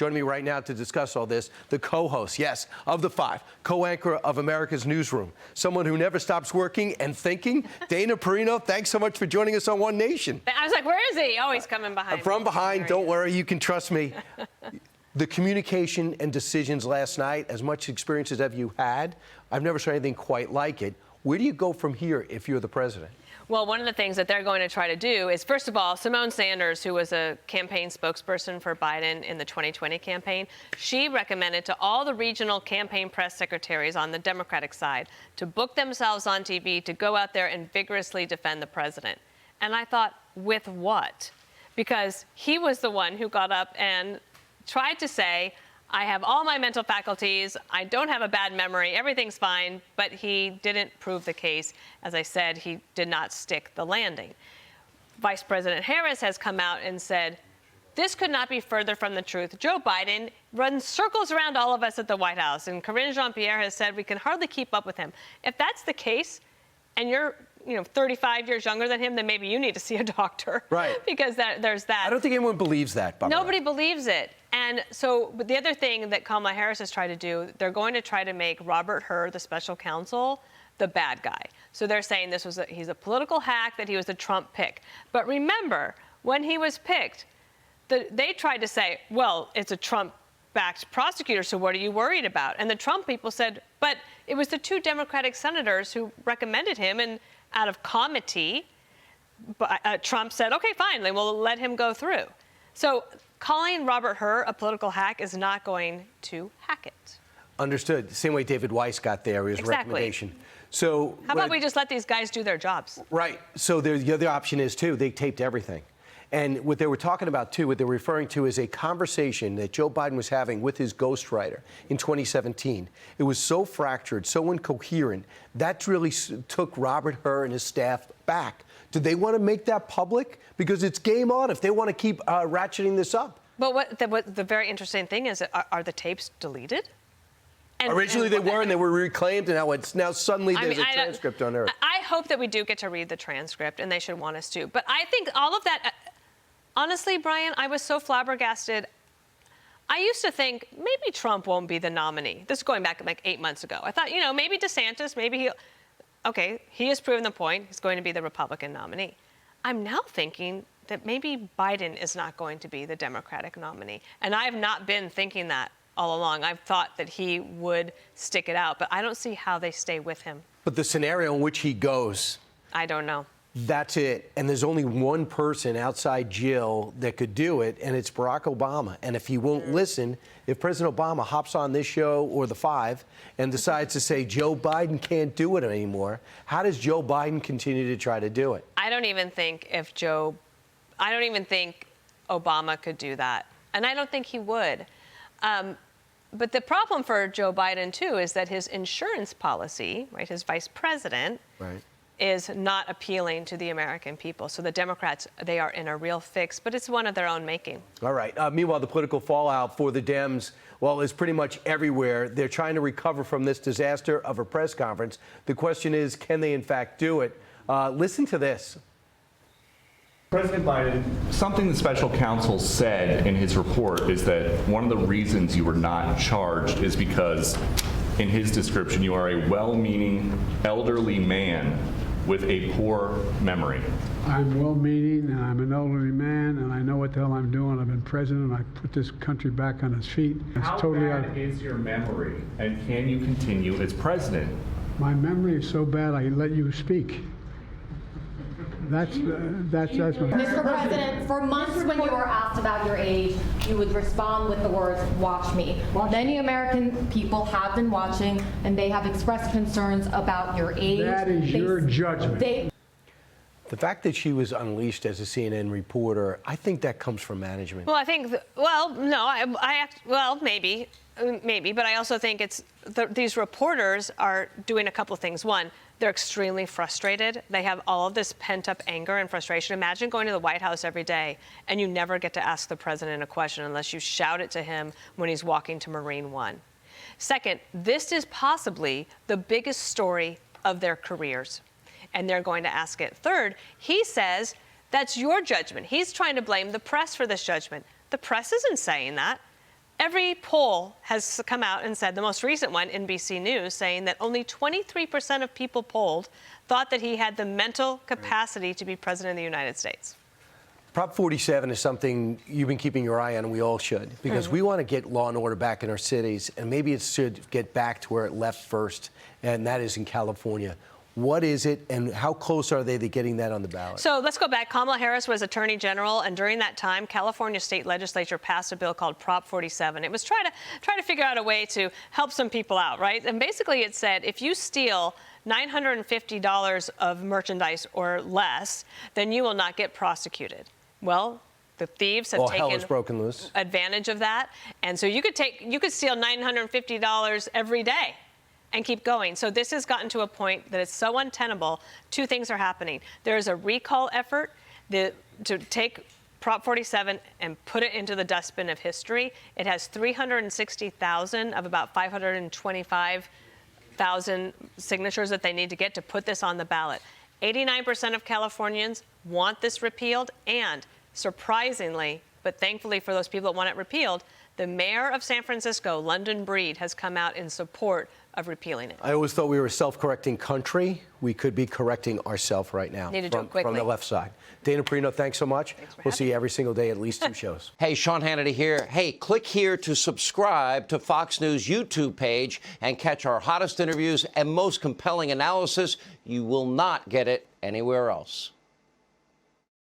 Joining me right now to discuss all this, the co-host, yes, of The Five, co-anchor of America's Newsroom, someone who never stops working and thinking, Dana Perino. Thanks so much for joining us on One Nation. I was like, where is he? Oh, he's coming behind From me. behind, don't worry, you can trust me. The communication and decisions last night, as much experience as have you had, I've never saw anything quite like it. Where do you go from here if you're the president? Well, one of the things that they're going to try to do is, first of all, Simone Sanders, who was a campaign spokesperson for Biden in the 2020 campaign, she recommended to all the regional campaign press secretaries on the Democratic side to book themselves on TV to go out there and vigorously defend the president. And I thought, with what? Because he was the one who got up and tried to say, I have all my mental faculties, I don't have a bad memory, everything's fine, but he didn't prove the case. As I said, he did not stick the landing. Vice President Harris has come out and said, this could not be further from the truth. Joe Biden runs circles around all of us at the White House, and Karine Jean-Pierre has said we can hardly keep up with him. If that's the case, and you're 35 years younger than him, then maybe you need to see a doctor. Right. Because there's that. I don't think anyone believes that, by the way. Nobody believes it. And so, but the other thing that Kamala Harris has tried to do, they're going to try to make Robert Hur, the special counsel, the bad guy. So they're saying he's a political hack, that he was a Trump pick. But remember, when he was picked, they tried to say, well, it's a Trump-backed prosecutor, so what are you worried about? And the Trump people said, but it was the two Democratic senators who recommended him, and out of comity, Trump said, okay, fine, then we'll let him go through. So calling Robert Hur a political hack is not going to hack it. Understood. The same way David Weiss got there, his recommendation. So how about we just let these guys do their jobs? Right. So the other option is, too, they taped everything. And what they were talking about, too, what they're referring to is a conversation that Joe Biden was having with his ghostwriter in 2017. It was so fractured, so incoherent, that really took Robert Hur and his staff back. Do they want to make that public? Because it's game on if they want to keep ratcheting this up. But what the very interesting thing is, are the tapes deleted? Originally they were, and they were reclaimed, and now suddenly there's a transcript on Earth. I hope that we do get to read the transcript, and they should want us to. But I think all of that, honestly, Brian, I was so flabbergasted. I used to think maybe Trump won't be the nominee. This is going back like 8 months ago. I thought, maybe DeSantis, maybe he'll. Okay, he has proven the point. He's going to be the Republican nominee. I'm now thinking that maybe Biden is not going to be the Democratic nominee. And I have not been thinking that all along. I've thought that he would stick it out, but I don't see how they stay with him. But the scenario in which he goes, I don't know. That's it. And there's only one person outside Jill that could do it, and it's Barack Obama. And if he won't listen, if President Obama hops on this show or The Five and decides to say Joe Biden can't do it anymore, how does Joe Biden continue to try to do it? I don't even think Obama could do that. And I don't think he would. But the problem for Joe Biden, too, is that his insurance policy, right, his vice president, right, is not appealing to the American people. So the Democrats, they are in a real fix, but it's one of their own making. All right. Meanwhile, the political fallout for the Dems, well, is pretty much everywhere. They're trying to recover from this disaster of a press conference. The question is, can they in fact do it? Listen to this. President Biden, something the special counsel said in his report is that one of the reasons you were not charged is because, in his description, you are a well-meaning elderly man with a poor memory. I'm well-meaning, and I'm an elderly man, and I know what the hell I'm doing. I've been president. I put this country back on its feet. How bad is your memory, and can you continue as president? My memory is so bad, I let you speak. That's Mr. President, for months when you were asked about your age, you would respond with the words, watch me. Many American people have been watching, and they have expressed concerns about your age. That is your judgment. The fact that she was unleashed as a CNN reporter, I think that comes from management. Well, I think, maybe, but I also think these reporters are doing a couple of things. One, they're extremely frustrated. They have all of this pent-up anger and frustration. Imagine going to the White House every day and you never get to ask the president a question unless you shout it to him when he's walking to Marine One. Second, this is possibly the biggest story of their careers, and they're going to ask it. Third, he says that's your judgment. He's trying to blame the press for this judgment. The press isn't saying that. every poll has come out and said, the most recent one, NBC News, saying that only 23% of people polled thought that he had the mental capacity to be president of the United States. Prop 47 is something you've been keeping your eye on, and we all should, because we want to get law and order back in our cities, and maybe it should get back to where it left first, and that is in California. What is it, and how close are they to getting that on the ballot? So let's go back. Kamala Harris was Attorney General, and during that time, California State Legislature passed a bill called Prop 47. It was try to figure out a way to help some people out, right? And basically, it said if you steal $950 of merchandise or less, then you will not get prosecuted. Well, the thieves have hell is taken broken loose. advantage of that, and so you could steal $950 every day and keep going. So this has gotten to a point that it's so untenable. Two things are happening. There is a recall effort to take Prop 47 and put it into the dustbin of history. It has 360,000 of about 525,000 signatures that they need to get to put this on the ballot. 89% of Californians want this repealed, and surprisingly, but thankfully for those people that want it repealed, the mayor of San Francisco, London Breed, has come out in support of repealing it. I always thought we were a self-correcting country. We could be correcting ourselves right now. Need to do it quickly. From the left side. Dana Perino, thanks so much. We'll see you every single day, at least 2 shows. Hey, Sean Hannity here. Hey, click here to subscribe to Fox News YouTube page and catch our hottest interviews and most compelling analysis. You will not get it anywhere else.